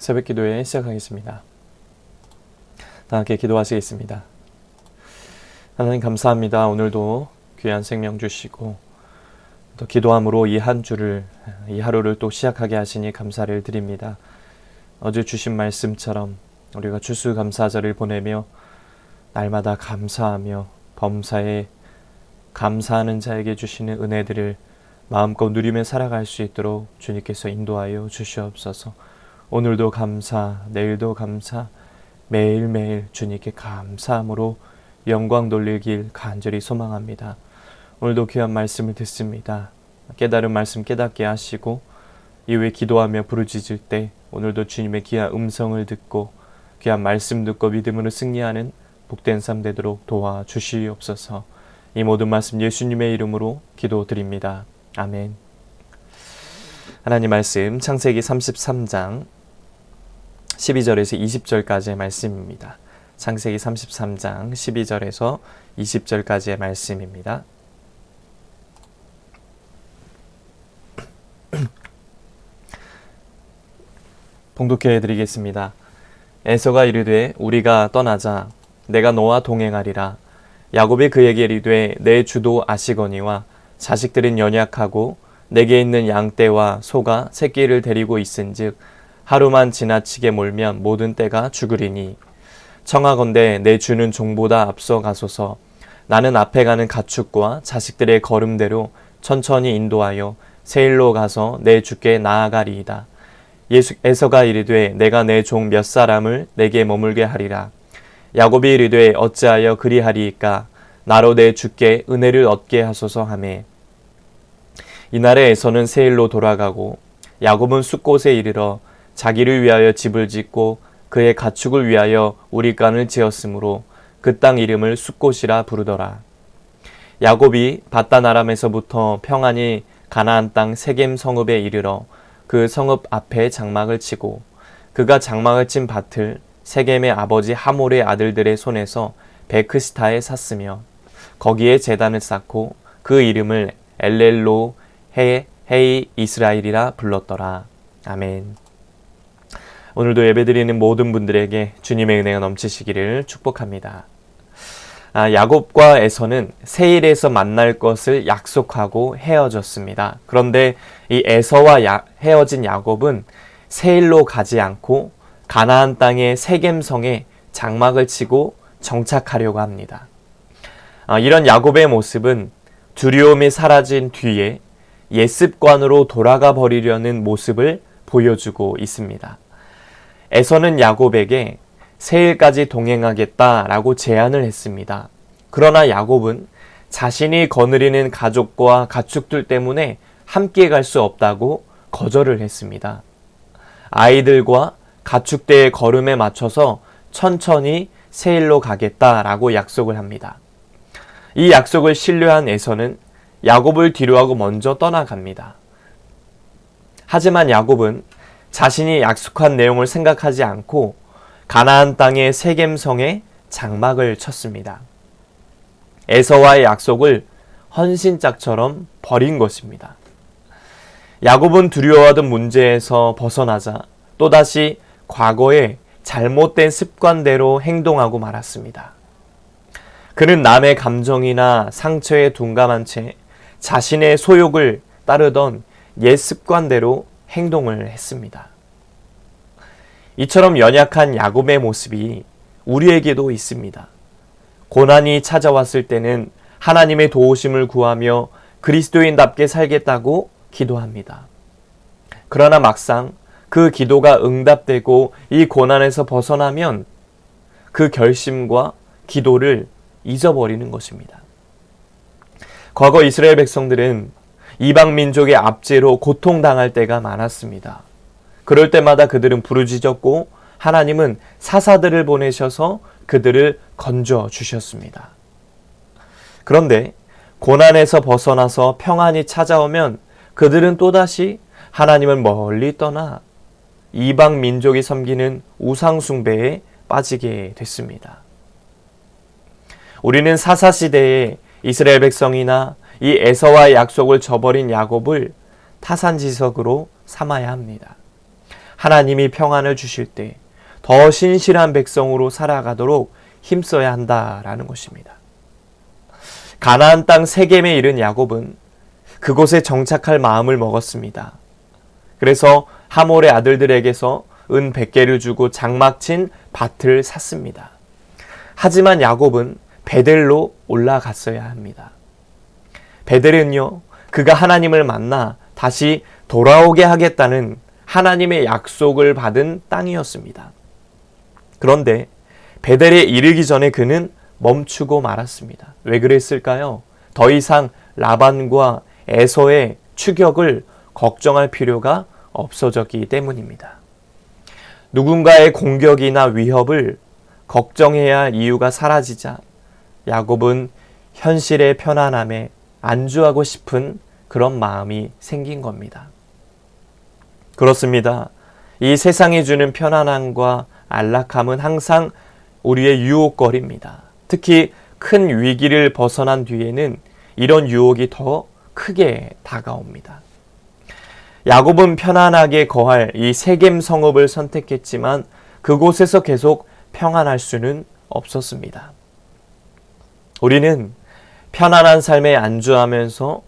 새벽기도회 시작하겠습니다. 다 함께 기도하시겠습니다. 하나님 감사합니다. 오늘도 귀한 생명 주시고 또 기도함으로 이 하루를 또 시작하게 하시니 감사를 드립니다. 어제 주신 말씀처럼 우리가 추수감사절을 보내며 날마다 감사하며 범사에 감사하는 자에게 주시는 은혜들을 마음껏 누리며 살아갈 수 있도록 주님께서 인도하여 주시옵소서. 오늘도 감사, 내일도 감사, 매일매일 주님께 감사함으로 영광 돌리길 간절히 소망합니다. 오늘도 귀한 말씀을 듣습니다. 깨달은 말씀 깨닫게 하시고 이후에 기도하며 부르짖을 때 오늘도 주님의 귀한 음성을 듣고 귀한 말씀 듣고 믿음으로 승리하는 복된 삶 되도록 도와주시옵소서. 이 모든 말씀 예수님의 이름으로 기도드립니다. 아멘. 하나님 말씀 창세기 33장 12절에서 20절까지의 말씀입니다. 창세기 33장 12절에서 20절까지의 말씀입니다. 봉독해 드리겠습니다. 에서가 이르되 우리가 떠나자 내가 너와 동행하리라. 야곱이 그에게 이르되 내 주도 아시거니와 자식들은 연약하고 내게 있는 양떼와 소가 새끼를 데리고 있은즉 하루만 지나치게 몰면 모든 떼가 죽으리니 청하건대 내 주는 종보다 앞서 가소서. 나는 앞에 가는 가축과 자식들의 걸음대로 천천히 인도하여 세일로 가서 내 주께 나아가리이다. 에서가 이르되 내가 내 종 몇 사람을 내게 머물게 하리라. 야곱이 이르되 어찌하여 그리하리이까. 나로 내 주께 은혜를 얻게 하소서 하매 이날에 에서는 세일로 돌아가고 야곱은 숫곳에 이르러 자기를 위하여 집을 짓고 그의 가축을 위하여 우리간을 지었으므로 그 땅 이름을 숫곳이라 부르더라. 야곱이 밧단 아람에서부터 평안히 가나안 땅 세겜 성읍에 이르러 그 성읍 앞에 장막을 치고 그가 장막을 친 밭을 세겜의 아버지 하몰의 아들들의 손에서 베크시타에 샀으며 거기에 제단을 쌓고 그 이름을 엘렐로 헤이 이스라엘이라 불렀더라. 아멘. 오늘도 예배드리는 모든 분들에게 주님의 은혜가 넘치시기를 축복합니다. 야곱과 에서는 세일에서 만날 것을 약속하고 헤어졌습니다. 그런데 이 에서와 헤어진 야곱은 세일로 가지 않고 가나안 땅의 세겜성에 장막을 치고 정착하려고 합니다. 이런 야곱의 모습은 두려움이 사라진 뒤에 옛습관으로 돌아가 버리려는 모습을 보여주고 있습니다. 에서는 야곱에게 세일까지 동행하겠다라고 제안을 했습니다. 그러나 야곱은 자신이 거느리는 가족과 가축들 때문에 함께 갈 수 없다고 거절을 했습니다. 아이들과 가축대의 걸음에 맞춰서 천천히 세일로 가겠다라고 약속을 합니다. 이 약속을 신뢰한 에서는 야곱을 뒤로하고 먼저 떠나갑니다. 하지만 야곱은 자신이 약속한 내용을 생각하지 않고 가나안 땅의 세겜성에 장막을 쳤습니다. 에서와의 약속을 헌신짝처럼 버린 것입니다. 야곱은 두려워하던 문제에서 벗어나자 또다시 과거의 잘못된 습관대로 행동하고 말았습니다. 그는 남의 감정이나 상처에 둔감한 채 자신의 소욕을 따르던 옛 습관대로 행동을 했습니다. 이처럼 연약한 야곱의 모습이 우리에게도 있습니다. 고난이 찾아왔을 때는 하나님의 도우심을 구하며 그리스도인답게 살겠다고 기도합니다. 그러나 막상 그 기도가 응답되고 이 고난에서 벗어나면 그 결심과 기도를 잊어버리는 것입니다. 과거 이스라엘 백성들은 이방 민족의 압제로 고통당할 때가 많았습니다. 그럴 때마다 그들은 부르짖었고 하나님은 사사들을 보내셔서 그들을 건져 주셨습니다. 그런데 고난에서 벗어나서 평안이 찾아오면 그들은 또다시 하나님을 멀리 떠나 이방 민족이 섬기는 우상 숭배에 빠지게 됐습니다. 우리는 사사시대에 이스라엘 백성이나 이 에서와의 약속을 저버린 야곱을 타산지석으로 삼아야 합니다. 하나님이 평안을 주실 때 더 신실한 백성으로 살아가도록 힘써야 한다라는 것입니다. 가나안 땅 세겜에 이른 야곱은 그곳에 정착할 마음을 먹었습니다. 그래서 하몰의 아들들에게서 은 100개를 주고 장막친 밭을 샀습니다. 하지만 야곱은 베델로 올라갔어야 합니다. 베델은요, 그가 하나님을 만나 다시 돌아오게 하겠다는 하나님의 약속을 받은 땅이었습니다. 그런데 베델에 이르기 전에 그는 멈추고 말았습니다. 왜 그랬을까요? 더 이상 라반과 에서의 추격을 걱정할 필요가 없어졌기 때문입니다. 누군가의 공격이나 위협을 걱정해야 할 이유가 사라지자 야곱은 현실의 편안함에 안주하고 싶은 그런 마음이 생긴 겁니다. 그렇습니다. 이 세상이 주는 편안함과 안락함은 항상 우리의 유혹거리입니다. 특히 큰 위기를 벗어난 뒤에는 이런 유혹이 더 크게 다가옵니다. 야곱은 편안하게 거할 이 세겜 성읍을 선택했지만 그곳에서 계속 평안할 수는 없었습니다. 우리는 편안한 삶에 안주하면서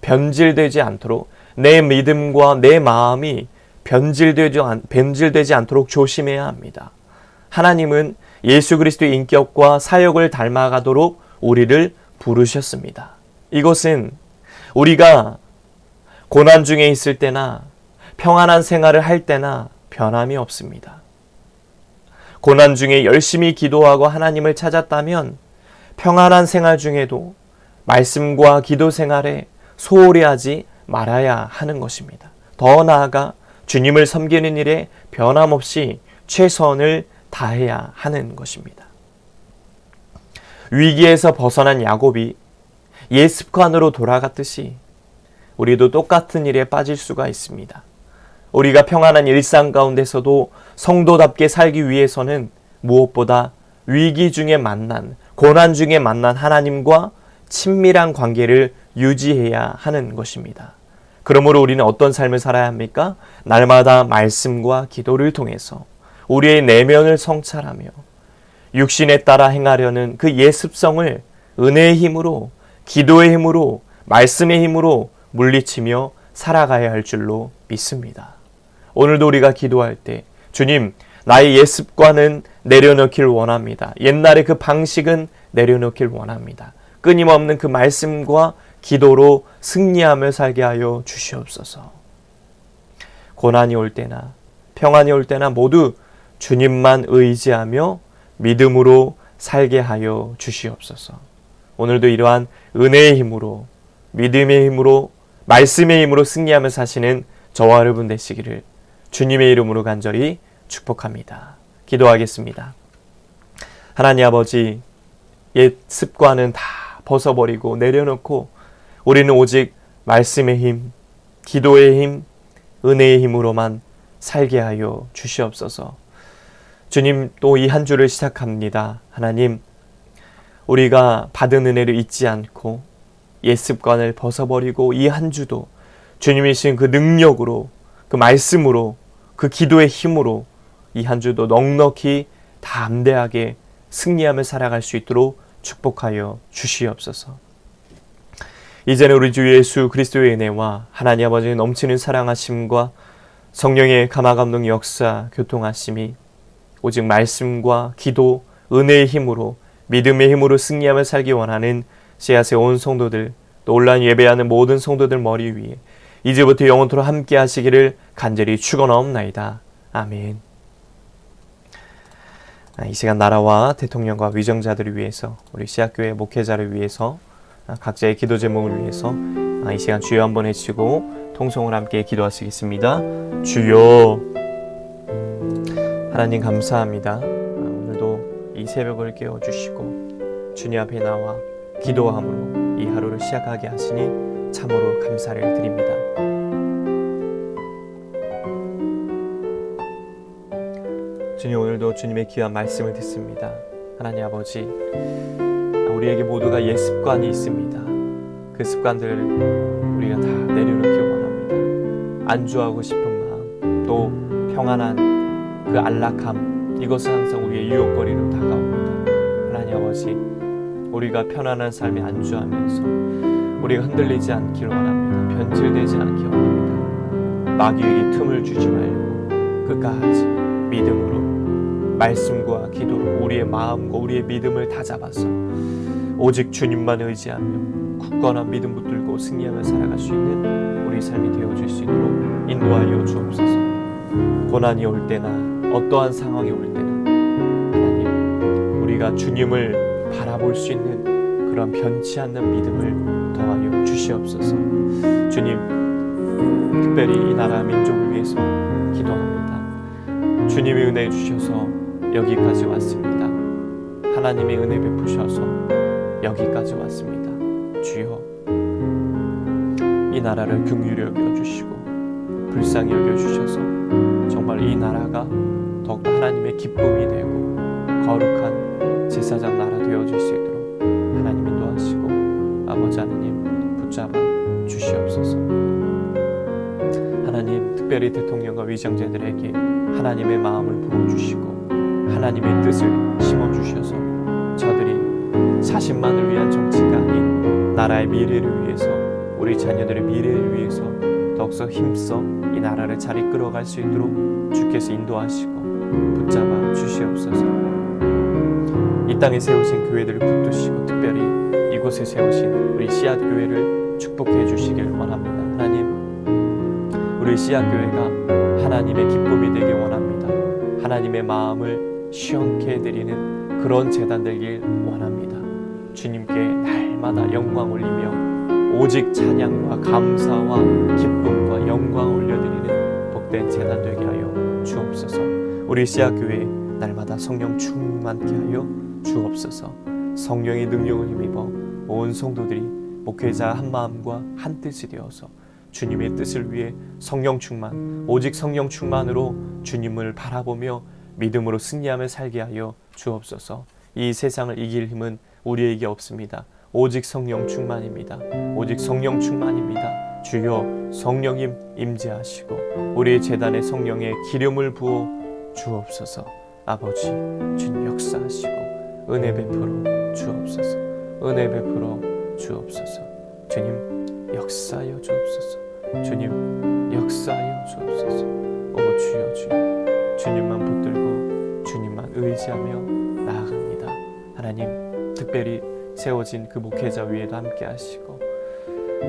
변질되지 않도록 내 믿음과 내 마음이 변질되지 않도록 조심해야 합니다. 하나님은 예수 그리스도의 인격과 사역을 닮아가도록 우리를 부르셨습니다. 이것은 우리가 고난 중에 있을 때나 평안한 생활을 할 때나 변함이 없습니다. 고난 중에 열심히 기도하고 하나님을 찾았다면 평안한 생활 중에도 말씀과 기도 생활에 소홀히 하지 말아야 하는 것입니다. 더 나아가 주님을 섬기는 일에 변함없이 최선을 다해야 하는 것입니다. 위기에서 벗어난 야곱이 옛 습관으로 돌아갔듯이 우리도 똑같은 일에 빠질 수가 있습니다. 우리가 평안한 일상 가운데서도 성도답게 살기 위해서는 무엇보다 위기 중에 만난, 고난 중에 만난 하나님과 친밀한 관계를 유지해야 하는 것입니다. 그러므로 우리는 어떤 삶을 살아야 합니까? 날마다 말씀과 기도를 통해서 우리의 내면을 성찰하며 육신에 따라 행하려는 그 옛 습성을 은혜의 힘으로, 기도의 힘으로, 말씀의 힘으로 물리치며 살아가야 할 줄로 믿습니다. 오늘도 우리가 기도할 때 주님, 나의 옛 습관은 내려놓길 원합니다. 옛날의 그 방식은 내려놓길 원합니다. 끊임없는 그 말씀과 기도로 승리하며 살게 하여 주시옵소서. 고난이 올 때나 평안이 올 때나 모두 주님만 의지하며 믿음으로 살게 하여 주시옵소서. 오늘도 이러한 은혜의 힘으로, 믿음의 힘으로, 말씀의 힘으로 승리하며 사시는 저와 여러분 되시기를 주님의 이름으로 간절히 축복합니다. 기도하겠습니다. 하나님 아버지, 옛 습관은 다 벗어버리고 내려놓고 우리는 오직 말씀의 힘, 기도의 힘, 은혜의 힘으로만 살게 하여 주시옵소서. 주님, 또 이 한 주를 시작합니다. 하나님, 우리가 받은 은혜를 잊지 않고 옛 습관을 벗어버리고 이 한 주도 주님이 주신 그 능력으로, 그 말씀으로, 그 기도의 힘으로 이 한 주도 넉넉히 담대하게 승리하며 살아갈 수 있도록 축복하여 주시옵소서. 이제는 우리 주 예수 그리스도의 은혜와 하나님 아버지의 넘치는 사랑하심과 성령의 감화감동 역사 교통하심이 오직 말씀과 기도, 은혜의 힘으로, 믿음의 힘으로 승리하며 살기 원하는 씨앗의 온 성도들, 또 온라인 예배하는 모든 성도들 머리 위에 이제부터 영원토록 함께 하시기를 간절히 축원하옵나이다. 아멘. 이 시간 나라와 대통령과 위정자들을 위해서, 우리 씨앗교회 목회자를 위해서, 각자의 기도 제목을 위해서 이 시간 주여 한번 해주시고 통성을 함께 기도하시겠습니다. 주여. 하나님 감사합니다. 오늘도 이 새벽을 깨워주시고 주님 앞에 나와 기도함으로 이 하루를 시작하게 하시니 참으로 감사를 드립니다. 주님, 오늘도 주님의 귀한 말씀을 듣습니다. 하나님 아버지, 우리에게 모두가 옛 습관이 있습니다. 그 습관들을 우리가 다 내려놓기 원합니다. 안주하고 싶은 마음, 또 평안한 그 안락함, 이것은 항상 우리의 유혹거리로 다가옵니다. 하나님 아버지, 우리가 편안한 삶에 안주하면서 우리가 흔들리지 않기를 원합니다. 변질되지 않기 원합니다. 마귀에게 틈을 주지 말고 끝까지 믿음으로 말씀과 기도로 우리의 마음과 우리의 믿음을 다잡아서 오직 주님만 의지하며 굳건한 믿음 붙들고 승리하며 살아갈 수 있는 우리 삶이 되어줄 수 있도록 인도하여 주옵소서. 고난이 올 때나 어떠한 상황이 올 때나 하나님, 우리가 주님을 바라볼 수 있는 그런 변치 않는 믿음을 더하여 주시옵소서. 주님, 특별히 이 나라 민족을 위해서 기도합니다. 주님이 은혜 주셔서 여기까지 왔습니다. 하나님의 은혜 베푸셔서 여기까지 왔습니다. 주여, 이 나라를 긍휼히 여겨주시고 불쌍히 여겨주셔서 정말 이 나라가 더욱더 하나님의 기쁨이 되고 거룩한 제사장 나라 되어질 수 있도록 하나님 인도하시고 아버지 하나님 붙잡아 주시옵소서. 하나님, 특별히 대통령과 위정제들에게 하나님의 마음을 부어주시고 하나님의 뜻을 심어주셔서 저들이 자신만을 위한 정치가 아닌 나라의 미래를 위해서, 우리 자녀들의 미래를 위해서 더욱더 힘써 이 나라를 잘 이끌어갈 수 있도록 주께서 인도하시고 붙잡아 주시옵소서. 이 땅에 세우신 교회들을 붙드시고 특별히 이곳에 세우신 우리 씨앗 교회를 축복해 주시길 원합니다. 하나님, 우리 씨앗 교회가 하나님의 기쁨이 되길 원합니다. 하나님의 마음을 시원케 해드리는 그런 재단 되길 원합니다. 주님께 날마다 영광 올리며 오직 찬양과 감사와 기쁨과 영광 올려드리는 복된 재단 되게 하여 주옵소서. 우리 씨앗 교회 날마다 성령 충만케 하여 주옵소서. 성령의 능력을 힘입어 온 성도들이 목회자 한 마음과 한 뜻이 되어서 주님의 뜻을 위해 성령 충만, 오직 성령 충만으로 주님을 바라보며 믿음으로 승리하며 살게 하여 주옵소서. 이 세상을 이길 힘은 우리에게 없습니다. 오직 성령 충만입니다. 오직 성령 충만입니다. 주여, 성령님 임재하시고 우리의 제단에 성령의 기름을 부어 주옵소서. 아버지, 주님 역사하시고 은혜 베풀어 주옵소서. 은혜 베풀어 주옵소서. 주님 역사하여 주옵소서. 주님 역사하여 주옵소서. 오 주여, 주여, 주님만 붙들고 주님만 의지하며 나아갑니다. 하나님, 특별히 세워진 그 목회자 위에도 함께 하시고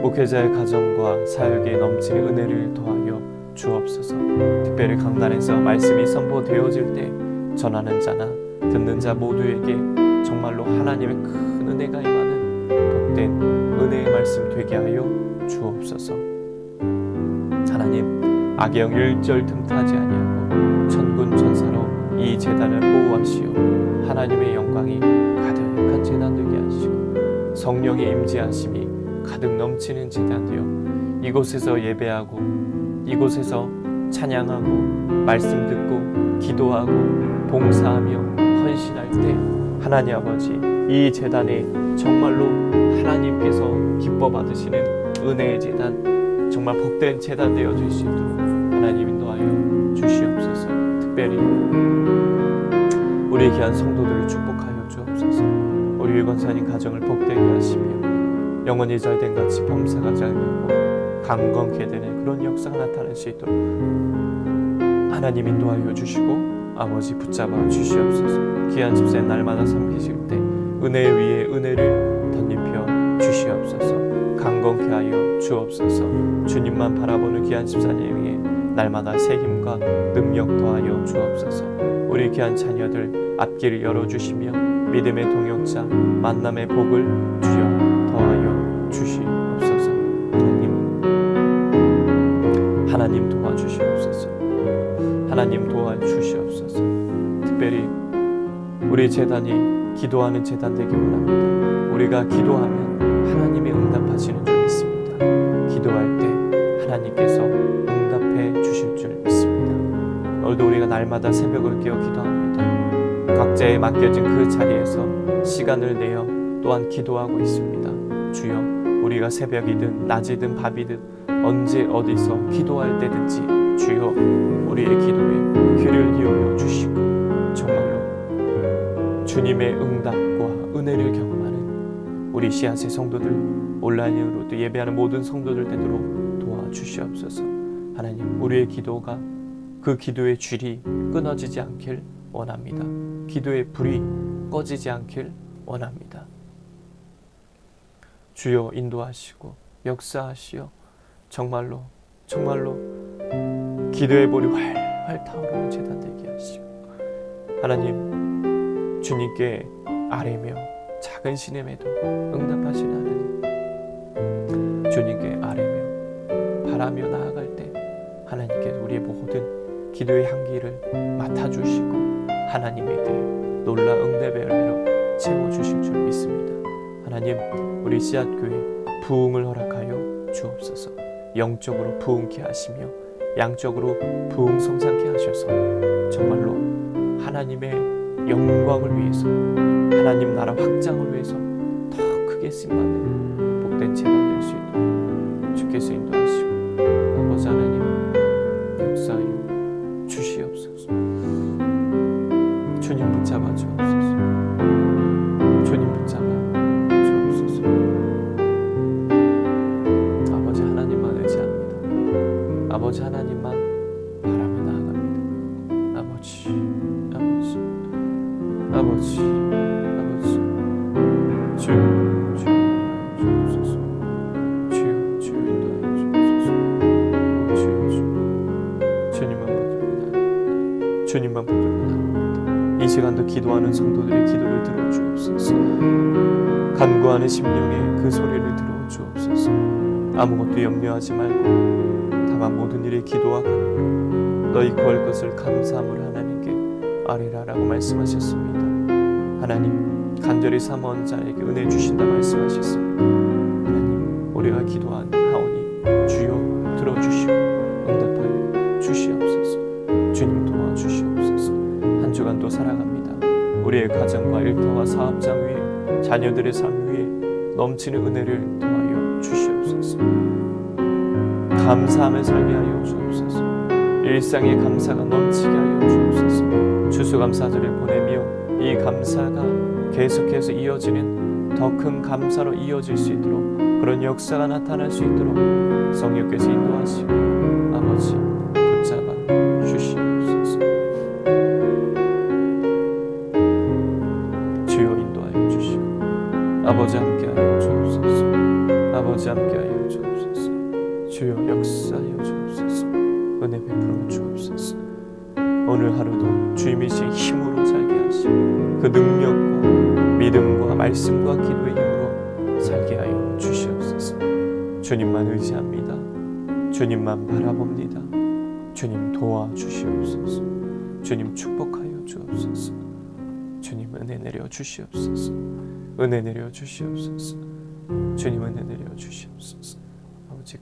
목회자의 가정과 사역에 넘치는 은혜를 더하여 주옵소서. 특별히 강단에서 말씀이 선포되어질 때 전하는 자나 듣는 자 모두에게 정말로 하나님의 큰 은혜가 임하는 복된 은혜의 말씀 되게 하여 주옵소서. 하나님, 악의 영 일절 틈타지 아니하고 천군 천사로 이 제단을 보호하시어 하나님의 영광이 가득한 제단 되게 하시고 성령의 임재하심이 가득 넘치는 제단 되어 이곳에서 예배하고 이곳에서 찬양하고 말씀 듣고 기도하고 봉사하며 헌신할 때 하나님 아버지, 이 제단에 정말로 하나님께서 기뻐 받으시는 은혜의 제단, 정말 복된 제단 되어질 수 있도록 하나님 인도하여 주시옵소서. 특별히 우리 귀한 성도들을 축복하여 주옵소서. 우리 유권사님 가정을 복되게 하시며 영원히 잘된 같이 범사가 잘 되고 강건케 되는 그런 역사가 나타날 수 있도록 하나님 인도하여 주시고 아버지 붙잡아 주시옵소서. 귀한 집사에 날마다 섬기실 때 은혜 위에 은혜를 덧입혀 주시옵소서. 강건케 하여 주옵소서. 주님만 바라보는 귀한 집사님에게 날마다 새 힘과 능력 더하여 주옵소서. 우리 귀한 자녀들 앞길을 열어주시며 믿음의 동역자 만남의 복을 주여 더하여 주시옵소서. 하나님 도와주시옵소서. 하나님 도와주시옵소서. 특별히 우리 제단이 기도하는 제단 되기 원합니다. 우리가 기도하면 하나님이 응답하시는 줄 믿습니다. 기도할 때 하나님께서 응답해 주실 줄 믿습니다. 오늘도 우리가 날마다 새벽을 깨어 기도합니다. 각자에 맡겨진 그 자리에서 시간을 내어 또한 기도하고 있습니다. 주여, 우리가 새벽이든 낮이든 밤이든 언제 어디서 기도할 때든지 주여, 우리의 기도에 주님의 응답과 은혜를 경험하는 우리 씨앗의 성도들, 온라인으로도 예배하는 모든 성도들 되도록 도와주시옵소서. 하나님, 우리의 기도가 그 기도의 줄이 끊어지지 않길 원합니다. 기도의 불이 꺼지지 않길 원합니다. 주여 인도하시고 역사하시어 정말로 기도의 볼이 활활 타오르는 제단 되게 하시고, 하나님, 주님께 아뢰며 작은 신음에도 응답하시는 하나님, 주님께 아뢰며 바라며 나아갈 때 하나님께서 우리의 모든 기도의 향기를 맡아주시고 하나님에게 놀라 응답의 열매로 채워주실 줄 믿습니다. 하나님, 우리 씨앗교회 부흥을 허락하여 주옵소서. 영적으로 부흥케 하시며 양적으로 부흥 성장케 하셔서 정말로 하나님의 영광을 위해서, 하나님 나라 확장을 위해서 더 크게 쓰임받는 복된 제단 될 수 있도록 주께서 인도하시고 아버지 하나님 역사하여 주시옵소서. 주님 붙잡아 주옵소서. 주님 붙잡아 주옵소서. 아버지 하나님만 의지합니다. 아버지 하나님만 바라며 나아갑니다. 아버지 주여 인도하여 주옵소서. 주여 인도하여 주옵소서. 주님만 붙들고 나옵니다. 이 시간도 기도하는 성도들의 기도를 들어주옵소서. 간구하는 심령의 그 소리를 들어주옵소서. 아무것도 염려하지 말고 다만 모든 일에 기도와 간구, 너희 구할 것을 감사함으로 하나님께 아뢰라라고 말씀하셨습니다. 하나님, 간절히 사모하는 자에게 은혜 주신다 말씀하셨습니다. 하나님, 우리가 기도하오니 주여 들어주시고 응답하여 주시옵소서. 주님 도와주시옵소서. 한 주간도 살아갑니다. 우리의 가정과 일터와 사업장 위에, 자녀들의 삶 위에 넘치는 은혜를 도와여 주시옵소서. 감사하며 살게 하여 주옵소서. 일상의 감사가 넘치게 하여 주옵소서. 추수감사절을 보내며 이 감사가 계속해서 이어지는 더 큰 감사로 이어질 수 있도록, 그런 역사가 나타날 수 있도록 성령께서 인도하시고 아버지 붙잡아 주시옵소서. 주여 인도하여 주시고 아버지 함께하여 주옵소서. 아버지 함께하여 주옵소서. 주여 역사하여 주옵소서. 은혜 베풀어 주옵소서. 오늘 하루도 주님이신 힘으로 살게 하시고 그 능력과 믿음과 말씀과 기도의 힘으로 살게 하여 주시옵소서. 주님만 의지합니다. 주님만 바라봅니다. 주님 도와주시옵소서. 주님 축복하여 주옵소서. 주님 은혜 내려 주시옵소서. 은혜 내려 주시옵소서. 주님 은혜 내려 주시옵소서. 아버지